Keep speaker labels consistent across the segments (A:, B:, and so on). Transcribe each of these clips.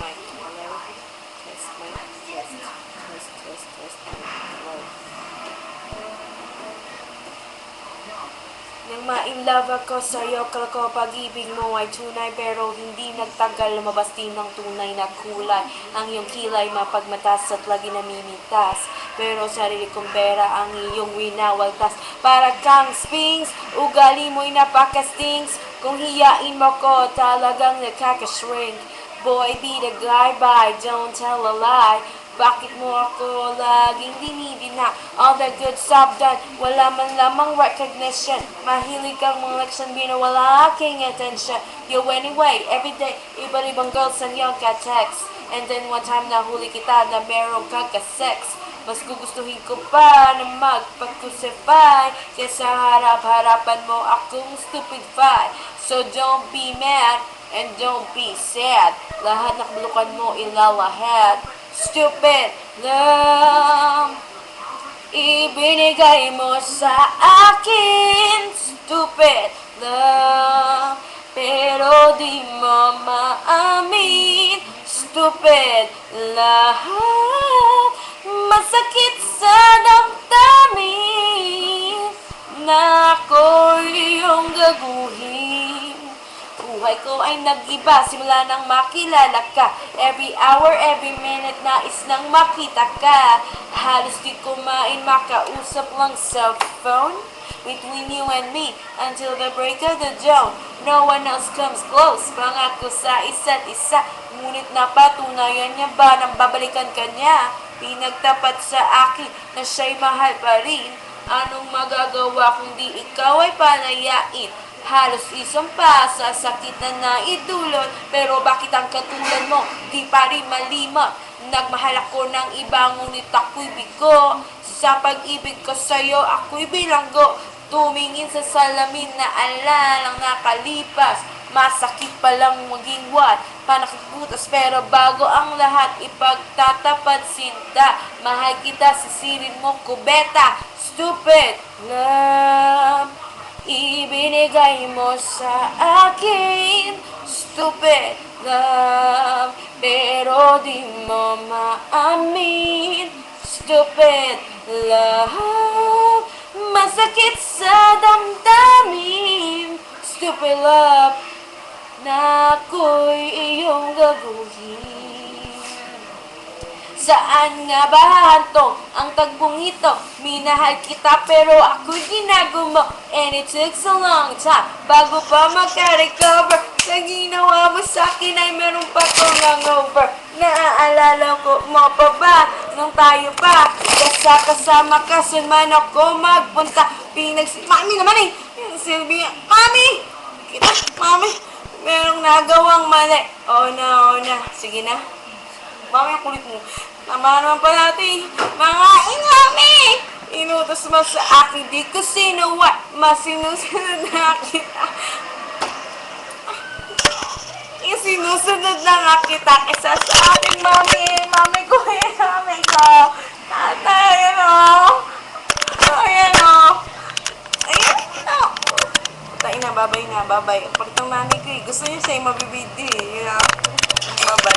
A: mic. Hello? Test mic. Test. Hello. Nang ma-inlove ako sa'yo, kala ko pag-ibig mo ay tunay, pero hindi nagtagal, lumabas din ng tunay na kulay. Ang iyong kilay mapagmatas at lagi namimitas, pero sarili kong pera ang iyong winawaltas. Para kang sphinx, ugali mo'y napaka-stings. Kung hiyain mo ko, talagang nakaka-shrink. Boy, be the guy, bye, don't tell a lie. Bakit mo ako laging dinidina? All the good stuff done, wala man lamang recognition. Mahilig kang mga leksyon, binawala aking attention. Yo, anyway, everyday, iba-ibang girls ang iyong ka-text. And then one time nahuli kita na meron kang ka-sex. Mas gugustuhin ko pa na magpag-crucify kaysa harap-harapan mo akong stupid fight. So don't be mad and don't be sad. Lahat ng bulukan mo ilalahad. Stupid love, ibinigay mo sa akin. Stupid love, pero di mo maamin. Stupid love, masakit sa damdamin na ako'y iyong gaguhin. Buhay ko ay nag-iba simula nang makilala ka. Every hour, every minute nais nang makita ka. Halos di kumain, makausap lang cellphone between you and me until the break of the dawn. No one else comes close. Pangako sa isa't isa, ngunit napatunayan niya ba nang babalikan ka niya? Pinagtapat sa akin na siya'y mahal pa rin. Anong magagawa kung di ikaw ay palayain? Halos isang pa sa sakit na naidulot, pero bakit ang katulad mo di pa rin malimot? Nagmahal ako ng iba, ngunit ako'y bigo. Sa pag-ibig ko sa'yo, ako'y bilanggo. Tumingin sa salamin na alalang nakalipas. Masakit palang maging what? Panakiputas, pero bago ang lahat, ipagtatapat sinta. Mahal kita, sisirin mo kubeta. Stupid love, ibinigay mo sa akin. Stupid love, pero di mo maamin. Stupid love, masakit sa damdamin. Stupid love, na ako'y iyong gaguhin. Saan nga ba hahantong ang tagbong ito? Minahal kita pero ako'y ginago mo. And it took so long time bago pa makarecover. Sa ginawa mo sa'kin ay meron pa kong hangover. Naaalala ko mo pa ba nung tayo pa kasama ka saan man ako magpunta. Mami naman eh! Silvia, Mami! Kita, Mami! Merong nagawang mali. Oh na. Sige na. Mami, ang kulit mo. Tama naman pa natin. Mga Mami! Inutos mo sa akin, di ko sinuwat. Masinusunod na kita. Isinusunod na nga kita kaysa sa akin, Mami. Mami ko eh, Mami ko. Tatay, Ayan o. Tayo na, babay. Pagkatang nanay ko eh. Gusto niya siya yung mabibidi eh. Babay.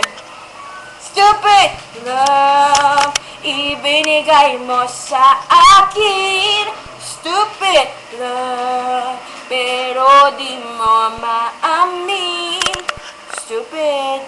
A: Stupid love, ibinigay mo sa akin. Stupid love, pero di mo maamin. Stupid